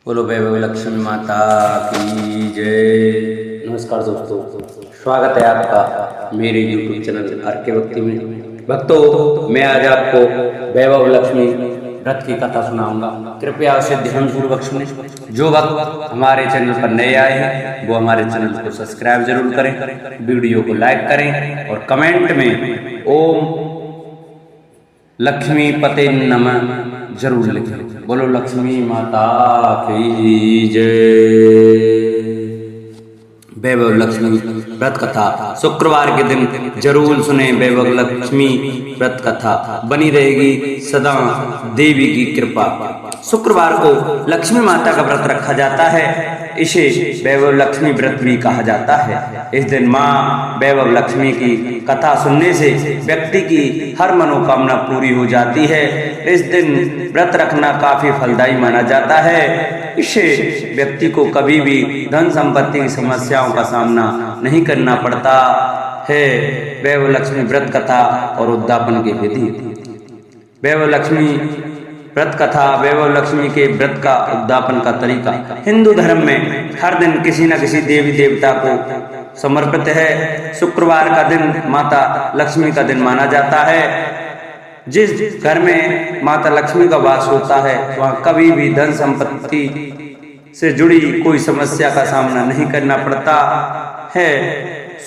बोलो वैभव लक्ष्मी माता की जय। नमस्कार दोस्तों, स्वागत है आपका मेरे YouTube चैनल आर के भक्ति में। भक्तों, मैं आज आपको वैभव लक्ष्मी व्रत की कथा सुनाऊंगा। कृपया उसे ध्यानपूर्वक सुनें। जो भक्त हमारे चैनल पर नए आए हैं वो हमारे चैनल को सब्सक्राइब जरूर करें, वीडियो को लाइक करें और कमेंट में ओम लक्ष्मी पते नमः जरूर लिखें। बोलो लक्ष्मी माता की जय। वैभव लक्ष्मी व्रत कथा शुक्रवार के दिन जरूर सुने। वैभव लक्ष्मी व्रत कथा बनी रहेगी सदा देवी की कृपा। शुक्रवार को लक्ष्मी माता का व्रत रखा जाता है। इसे वैभव लक्ष्मी व्रत भी कहा जाता है। इस दिन माँ वैभव लक्ष्मी की कथा सुनने से व्यक्ति की हर मनोकामना पूरी हो जाती है। इस दिन व्रत रखना काफी फलदायी माना जाता है। इससे व्यक्ति को कभी भी धन संपत्ति की समस्याओं का सामना नहीं करना पड़ता है। वैभव लक्ष्मी व्रत कथा और उद्यापन की विधि। वैभव लक्ष्मी व्रत कथा वैभव लक्ष्मी के व्रत का उद्यापन का तरीका। हिंदू धर्म में हर दिन किसी न किसी देवी देवता को समर्पित है। शुक्रवार का दिन माता लक्ष्मी का दिन माना जाता है। जिस घर में माता लक्ष्मी का वास होता है वहाँ कभी भी धन संपत्ति से जुड़ी कोई समस्या का सामना नहीं करना पड़ता है।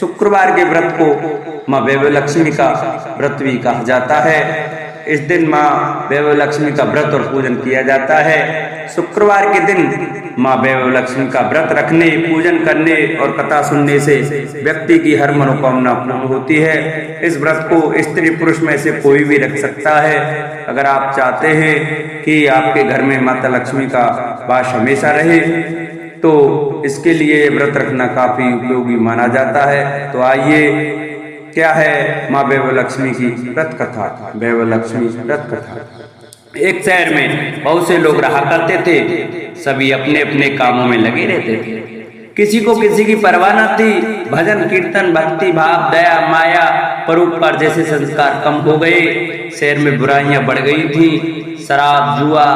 शुक्रवार के व्रत को माँ वैभव लक्ष्मी का व्रत भी कहा जाता है। इस दिन माँ वैभव लक्ष्मी का व्रत और पूजन किया जाता है। शुक्रवार के दिन माँ वैभव लक्ष्मी का व्रत रखने, पूजन करने और कथा सुनने से व्यक्ति की हर मनोकामना पूर्ण होती है। इस व्रत को स्त्री पुरुष में से कोई भी रख सकता है। अगर आप चाहते हैं कि आपके घर में माता लक्ष्मी का वास हमेशा रहे तो इसके लिए व्रत रखना काफी उपयोगी माना जाता है। तो आइए, क्या है माँ वैभव लक्ष्मी की व्रत कथा। वैभव लक्ष्मी व्रत कथा। एक शहर में बहुत से लोग रहा करते थे। सभी अपने अपने कामों में लगे रहते थे। किसी को किसी की परवाह न थी। भजन कीर्तन, भक्ति भाव, दया, माया, परोपकार जैसे संस्कार कम हो गए। शहर में बुराइयां बढ़ गई थी। शराब, जुआ,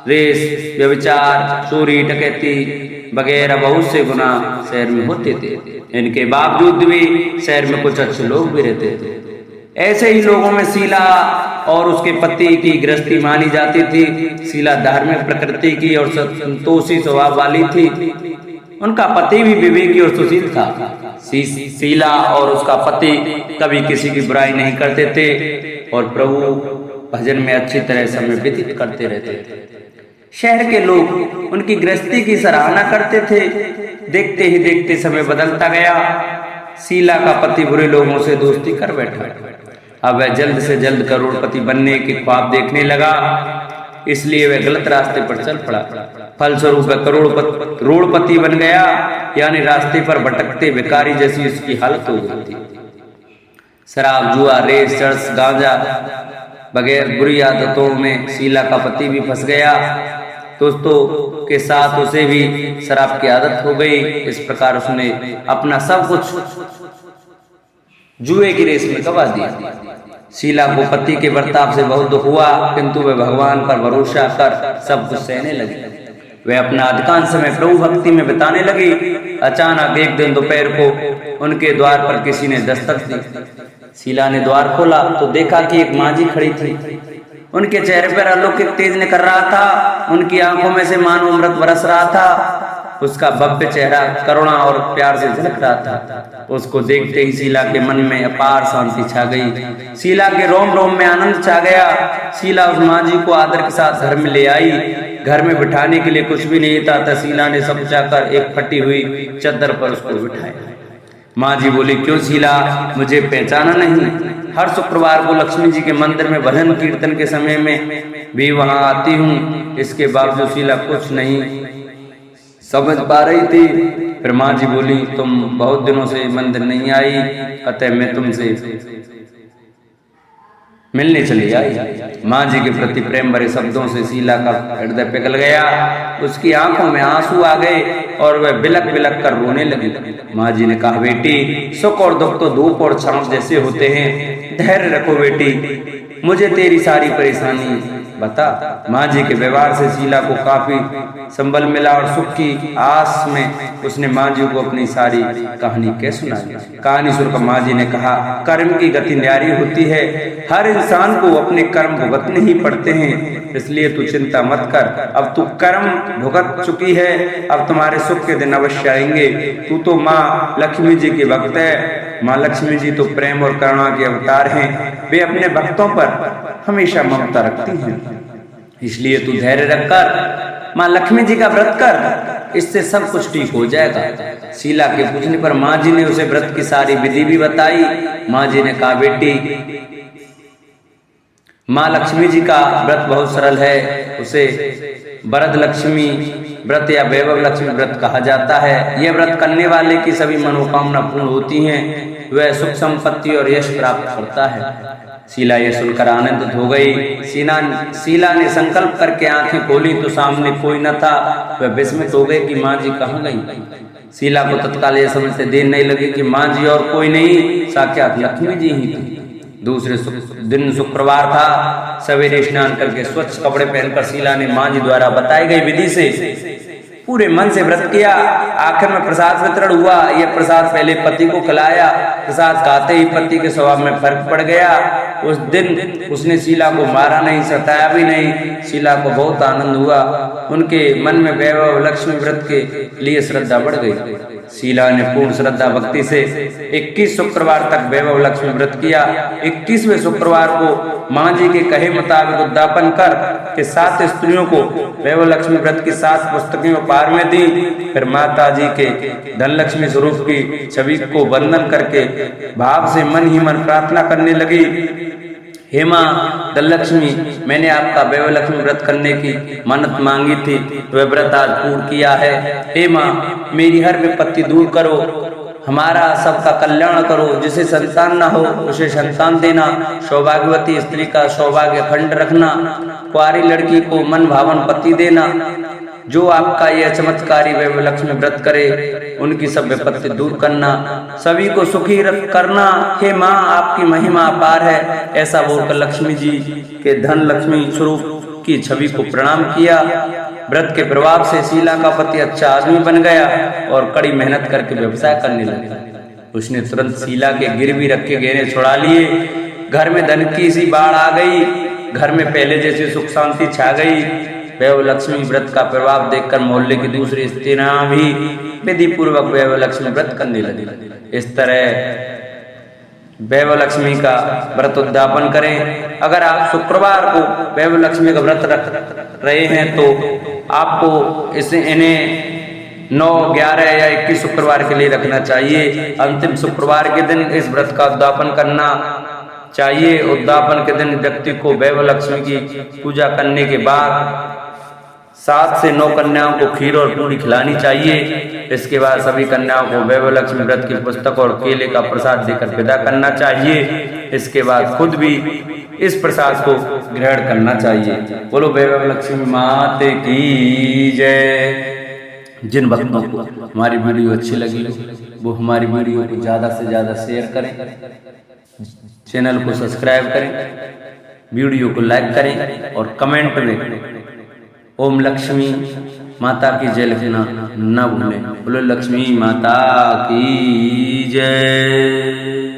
रेस, व्यभिचार, चोरी, डकैती वगैरह बहुत से गुनाह शहर में होते थे। इनके बावजूद भी शहर में कुछ अच्छे लोग भी रहते थे। ऐसे ही लोगों में शीला और उसके पति की गृहस्थी मानी जाती थी। शीला धार्मिक प्रकृति की और संतोषी स्वभाव वाली थी। उनका पति भी विवेकी और सुशील था। शीला और उसका पति कभी किसी की बुराई नहीं करते थे और प्रभु भजन में अच्छी तरह समय व्यतीत करते रहते थे। शहर के लोग उनकी गृहस्थी की सराहना करते थे। देखते ही देखते समय बदलता गया। शीला का पति बुरे लोगों से दोस्ती कर बैठा। अब वह जल्द से जल्द करोड़पति बनने के ख्वाब देखने लगा, इसलिए वह गलत रास्ते पर चल पड़ा। फलस्वरूप वह करोड़पति बन गया, यानी रास्ते पर भटकते भिखारी जैसी उसकी हालत हो गई थी। शराब, जुआ, रेस, चर्च, गांजा वगैरह बुरी आदतों में शीला का पति भी फंस गया। दोस्तों के साथ उसे भी शराब की आदत हो गई। इस प्रकार उसने अपना सब कुछ जुए की रेस में गवा दिया। शीला को पति के बर्ताव से बहुत दुख हुआ, किंतु वह भगवान पर भरोसा कर सब कुछ सहने लगी। वह अपना अधिकांश समय प्रभु भक्ति में बिताने लगी। अचानक एक दिन दोपहर को उनके द्वार पर किसी ने दस्तक दी। शीला ने द्वार खोला तो देखा कि एक मांझी खड़ी थी। उनके चेहरे पर अलौकिक तेज निकल रहा था। उनकी आंखों में से मानो अमृत बरस रहा था। उसका भव्य चेहरा करुणा और प्यार से झलक रहा था। उसको देखते ही शीला के मन में अपार शांति छा गई। शीला के रोम रोम में आनंद छा गया। शीला उस मांझी को आदर के साथ घर में ले आई। घर में बिठाने के लिए कुछ भी नहीं था। शीला ने सब चाकर एक फटी हुई चादर पर उसको बिठाया। माँ जी बोली, क्यों शीला, मुझे पहचाना नहीं? हर शुक्रवार को लक्ष्मी जी के मंदिर में भजन कीर्तन के समय में भी वहां आती हूँ। इसके बावजूद शीला कुछ नहीं समझ पा रही थी। फिर माँ जी बोली, तुम बहुत दिनों से मंदिर नहीं आई, अतः मैं तुमसे मिलने चली आई। माँ जी के प्रति प्रेम भरे शब्दों से शीला का हृदय पिघल गया। उसकी आंखों में आंसू आ गए और वह बिलक बिलक कर रोने लगी। माँ जी ने कहा, बेटी, सुख और दुख तो धूप और छांव जैसे होते हैं। धैर्य रखो बेटी, मुझे तेरी सारी परेशानी बता। माँ जी के व्यवहार से शीला को काफी संबल मिला और सुख की आस में उसने माँ जी को अपनी सारी कहानी कह सुनाई। कहानी सुनकर माँ जी ने कहा, कर्म की गति न्यारी होती है, हर इंसान को अपने कर्म भुगतने ही पड़ते हैं, इसलिए तू चिंता मत कर। अब तू कर्म भुगत चुकी है, अब तुम्हारे सुख के दिन अवश्य आएंगे। तू तो माँ लक्ष्मी जी की भक्त है। माँ लक्ष्मी जी तो प्रेम और करुणा के अवतार हैं, वे अपने भक्तों पर हमेशा ममता रखती हैं, इसलिए तू धैर्य रखकर माँ लक्ष्मी जी का व्रत कर, इससे सब कुछ ठीक हो जाएगा। शीला के पूछने पर माँ जी ने उसे व्रत की सारी विधि भी बताई। माँ जी ने कहा, बेटी माँ लक्ष्मी जी का व्रत बहुत सरल है, उसे वरद लक्ष्मी व्रत या वैभव लक्ष्मी व्रत कहा जाता है। यह व्रत करने वाले की सभी मनोकामना पूर्ण होती हैं, वह सुख संपत्ति और यश प्राप्त करता है। शीला यह सुनकर आनंदित हो गई। शीला ने संकल्प करके आंखें खोली तो सामने कोई न था। वह विस्मित हो गई कि माँ जी कहाँ गई। शीला को तत्काल यह समझते देर नहीं लगी कि माँ जी और कोई नहीं, साक्षात लक्ष्मी जी ही थी। दूसरे दिन शुक्रवार था। सवेरे स्नान करके स्वच्छ कपड़े पहनकर शीला ने माँ जी द्वारा बताई गई विधि से पूरे मन से व्रत किया। आखिर में प्रसाद वितरण हुआ। यह प्रसाद पहले पति को खिलाया। प्रसाद खाते ही पति के स्वभाव में फर्क पड़ गया। उस दिन उसने शीला को मारा नहीं, सताया भी नहीं। शीला को बहुत आनंद हुआ। उनके मन में वैभव लक्ष्मी व्रत के लिए श्रद्धा बढ़ गई। शीला ने पूर्ण श्रद्धा भक्ति से 21 शुक्रवार तक वैभव लक्ष्मी व्रत किया। 21वें शुक्रवार को माँ जी के कहे मुताबिक उद्यापन कर के 7 स्त्रियों को वैभव लक्ष्मी व्रत की 7 पुस्तकें उपहार में दी। फिर माता जी के धनलक्ष्मी स्वरूप की छवि को वंदन करके भाव से मन ही मन प्रार्थना करने लगी, हे माँ धनलक्ष्मी, मैंने आपका वैभव लक्ष्मी व्रत करने की मन्नत मांगी थी, वह व्रत आज पूर्ण किया है। हे माँ, मेरी हर विपत्ति दूर करो, हमारा सबका कल्याण करो। जिसे संतान न हो उसे संतान देना, सौभाग्यवती स्त्री का सौभाग्य खंड रखना, कुंवारी लड़की को मन भावन पति देना। जो आपका यह चमत्कारी वैभव लक्ष्मी व्रत करे उनकी सब विपत्ति दूर करना, सभी को सुखी करना। हे माँ, आपकी महिमा अपार है। ऐसा बोलकर लक्ष्मी जी के धन लक्ष्मी स्वरूप की छवि को प्रणाम किया। व्रत के प्रभाव से शीला का पति अच्छा आदमी बन गया और कड़ी मेहनत करके व्यवसाय करने लगा। उसने तुरंत शीला के गिरवी रखे गहने छुड़ा लिए। घर में धन की सी बाढ़ आ गई। घर में पहले जैसी सुख शांति छा गई। वैभव लक्ष्मी व्रत का प्रभाव देखकर मोहल्ले की दूसरी स्त्रियां भी विधि पूर्वक वैभव लक्ष्मी व्रत करने लगी। इस तरह वैभव लक्ष्मी का व्रत उद्यापन करें। अगर आप शुक्रवार को वैभव लक्ष्मी का व्रत रख रहे हैं तो आपको इन्हें 9, 11 या 21 शुक्रवार के लिए रखना चाहिए। अंतिम शुक्रवार के दिन इस व्रत का उद्यापन करना चाहिए। उद्यापन के दिन व्यक्ति को वैभव लक्ष्मी की पूजा करने के बाद 7 से 9 कन्याओं को खीर और पूरी खिलानी चाहिए। इसके बाद सभी कन्याओं को वैभव लक्ष्मी व्रत की पुस्तक और केले का प्रसाद देकर विदा करना चाहिए। इसके बाद खुद भी इस प्रसाद को ग्रहण करना चाहिए। बोलो वैभव लक्ष्मी माते की जय। जिन भक्तों को हमारी वीडियो अच्छी लगी वो हमारी वीडियो को ज्यादा से ज्यादा शेयर करें, चैनल को सब्सक्राइब करें, वीडियो को लाइक करें और कमेंट में ओम लक्ष्मी माता की जय लिखना न भूलें। बोलो लक्ष्मी माता की जय।